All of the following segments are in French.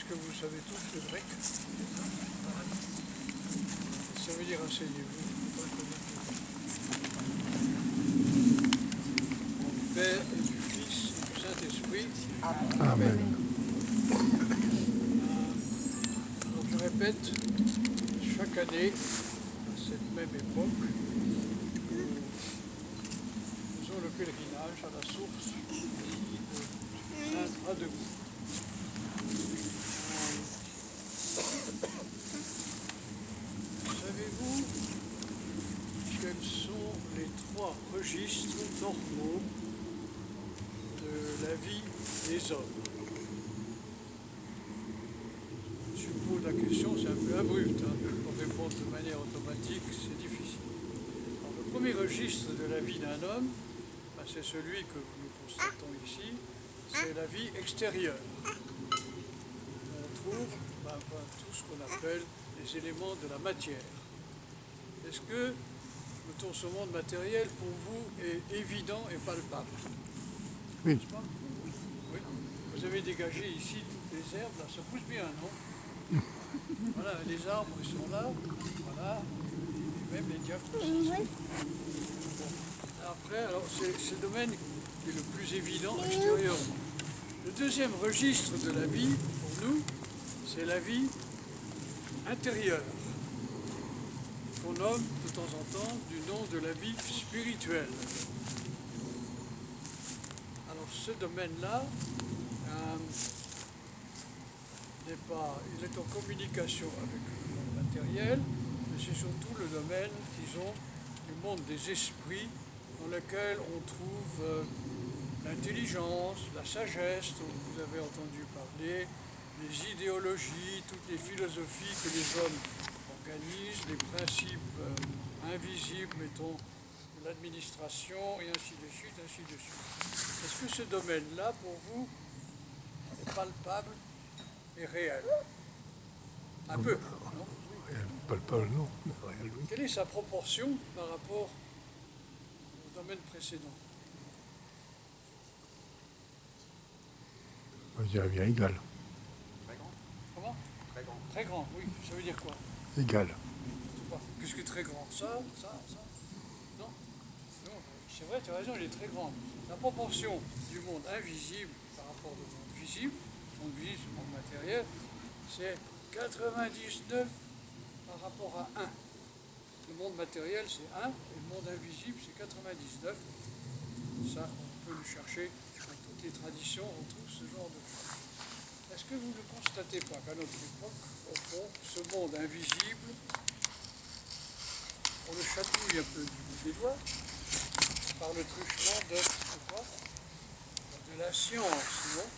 que vous savez tous le grec? Ça veut dire asseyez-vous. Du Père et du Fils et du Saint-Esprit. Amen. Donc je répète, chaque année, à cette même époque, nous faisons le pèlerinage à la source de Saint-Radegout. Savez-vous quels sont les trois registres normaux de la vie des hommes? Si je vous pose la question, c'est un peu abrupt, pour répondre de manière automatique, c'est difficile. Alors, le premier registre de la vie d'un homme, c'est celui que nous constatons ici, c'est la vie extérieure. On trouve tout ce qu'on appelle les éléments de la matière. Est-ce que, mettons, ce monde matériel pour vous est évident et palpable? Oui. N'est-ce pas? Oui. Vous avez dégagé ici toutes les herbes, là, ça pousse bien, non? Voilà, les arbres, ils sont là, voilà, et même les diacres aussi. Bon. Après, alors, c'est le domaine qui est le plus évident extérieurement. Le deuxième registre de la vie, pour nous, c'est la vie intérieure, qu'on nomme de temps en temps du nom de la vie spirituelle. Alors ce domaine-là, il est en communication avec le monde matériel, mais c'est surtout le domaine, disons, du monde des esprits, dans lequel on trouve l'intelligence, la sagesse dont vous avez entendu parler, les idéologies, toutes les philosophies que les hommes organisent, les principes invisibles, mettons, de l'administration, et ainsi de suite, ainsi de suite. Est-ce que ce domaine-là, pour vous, est palpable et réel? Un peu, non? Palpable, non. Réel, oui. Quelle est sa proportion par rapport au domaine précédent? On dirait bien égal. Très grand. Comment? Très grand. Très grand, oui. Ça veut dire quoi? Égal. Je sais pas. Qu'est-ce que très grand? Ça? Non? Non, c'est vrai, tu as raison, il est très grand. La proportion du monde invisible par rapport au monde visible, le monde matériel, c'est 99 par rapport à 1. Le monde matériel, c'est 1, et le monde invisible, c'est 99. Ça, on peut le chercher dans toutes les traditions, on trouve ce genre de choses. Est-ce que vous ne constatez pas qu'à notre époque, au fond, ce monde invisible, on le chatouille un peu du bout des doigts par le truchement de la science, non?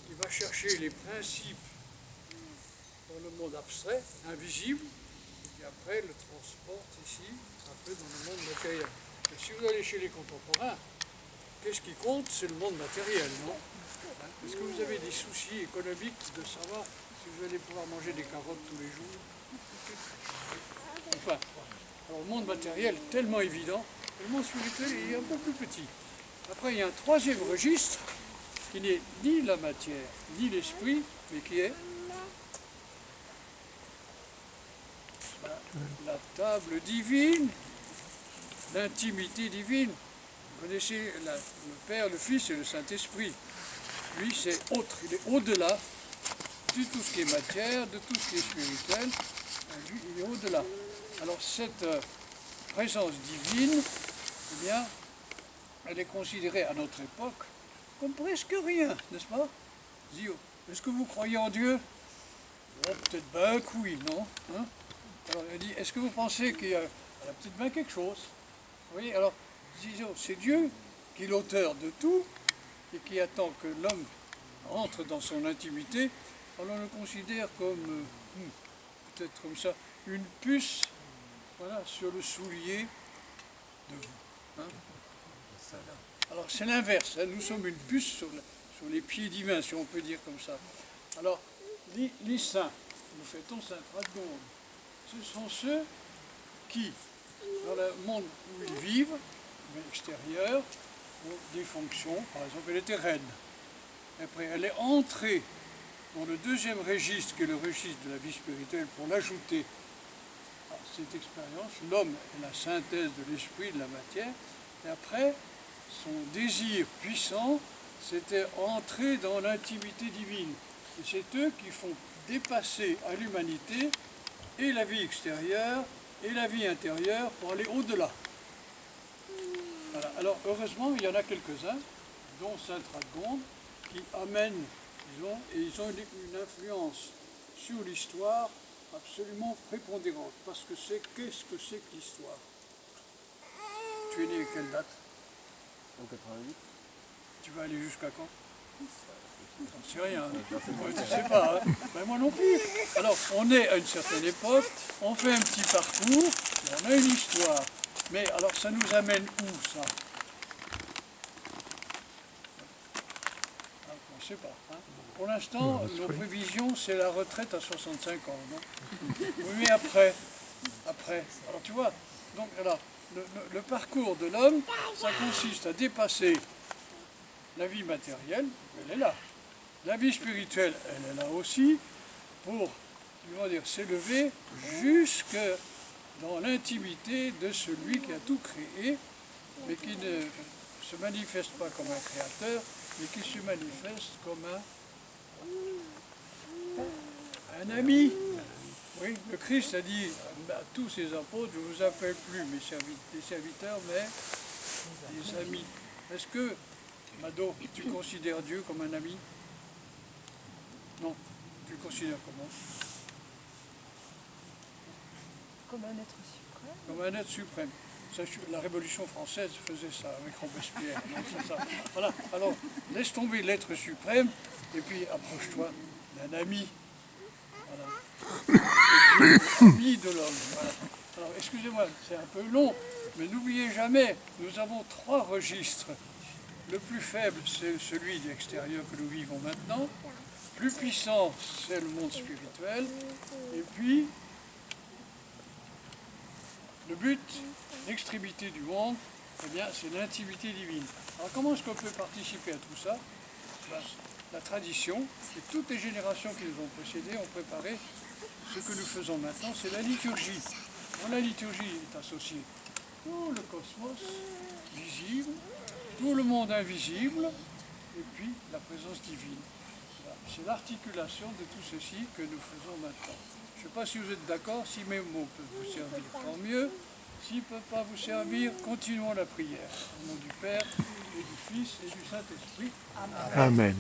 Qui va chercher les principes dans le monde abstrait, invisible, et puis après le transporte ici, un peu dans le monde matériel. Mais si vous allez chez les contemporains, qu'est-ce qui compte? C'est le monde matériel, non? Est-ce que vous avez des soucis économiques de savoir si vous allez pouvoir manger des carottes tous les jours? Enfin, alors le monde matériel est tellement évident, le monde spirituel est un peu plus petit. Après, il y a un troisième registre qui n'est ni la matière, ni l'esprit, mais qui est la table divine, l'intimité divine. Vous connaissez le Père, le Fils et le Saint-Esprit. Lui, c'est autre, il est au-delà de tout ce qui est matière, de tout ce qui est spirituel. Lui, il est au-delà. Alors cette présence divine, eh bien, elle est considérée à notre époque comme presque rien, n'est-ce pas? Est-ce que vous croyez en Dieu? Oh, peut-être ben que oui, non? Hein? Alors elle dit, est-ce que vous pensez qu'il y a peut-être bien quelque chose? Vous voyez, alors, disons, c'est Dieu qui est l'auteur de tout et qui attend que l'homme entre dans son intimité. Alors on le considère comme, peut-être comme ça, une puce, voilà, sur le soulier de vous. Hein? Alors c'est l'inverse, hein, nous sommes une puce sur les pieds divins, si on peut dire comme ça. Alors, les saints, nous fêtons Sainte Radegonde, ce sont ceux qui, dans le monde où ils vivent, extérieur, ont des fonctions. Par exemple, elle était reine. Après, elle est entrée dans le deuxième registre, qui est le registre de la vie spirituelle, pour l'ajouter à cette expérience, l'homme est la synthèse de l'esprit, de la matière, et après, son désir puissant, c'était entrer dans l'intimité divine. Et c'est eux qui font dépasser à l'humanité et la vie extérieure et la vie intérieure pour aller au-delà. Voilà. Alors heureusement, il y en a quelques-uns, dont Sainte Radegonde, qui amènent, disons, et ils ont une influence sur l'histoire absolument prépondérante. Parce que qu'est-ce que c'est que l'histoire? Tu es né à quelle date? En 88. Tu vas aller jusqu'à quand? J'en sais rien. Ouais, tu sais pas, hein? Ben, moi non plus. Alors, on est à une certaine époque, on fait un petit parcours, et on a une histoire. Mais alors, ça nous amène où, ça? On ne sait pas. Hein? Pour l'instant, nos prévisions, c'est la retraite à 65 ans. Non? Oui, mais après. Alors, tu vois, donc, alors, le parcours de l'homme, ça consiste à dépasser la vie matérielle, elle est là. La vie spirituelle, elle est là aussi, pour s'élever jusque dans l'intimité de celui qui a tout créé, mais qui ne se manifeste pas comme un créateur, mais qui se manifeste comme un ami. Oui, le Christ a dit à tous ses apôtres, je ne vous appelle plus des serviteurs, mais des amis. Est-ce que, Mado, tu considères Dieu comme un ami? Non. Tu le considères comment? Comme un être suprême. Comme un être suprême. Ça, la Révolution française faisait ça avec Robespierre. Non, c'est ça. Voilà. Alors, laisse tomber l'être suprême et puis approche-toi d'un ami. Voilà. Ami de l'homme. Voilà. Alors, excusez-moi, c'est un peu long, mais n'oubliez jamais, nous avons 3 registres. Le plus faible, c'est celui de l'extérieur que nous vivons maintenant. Plus puissant, c'est le monde spirituel. Et puis, le but, l'extrémité du monde, eh bien, c'est l'intimité divine. Alors, comment est-ce qu'on peut participer à tout ça? Ben, la tradition, et toutes les générations qui nous ont précédés ont préparé ce que nous faisons maintenant, c'est la liturgie. Dans la liturgie est associé tout le cosmos visible, tout le monde invisible, et puis la présence divine. C'est l'articulation de tout ceci que nous faisons maintenant. Je ne sais pas si vous êtes d'accord, si mes mots peuvent vous servir, tant mieux. S'ils ne peuvent pas vous servir, continuons la prière. Au nom du Père, et du Fils, et du Saint-Esprit. Amen.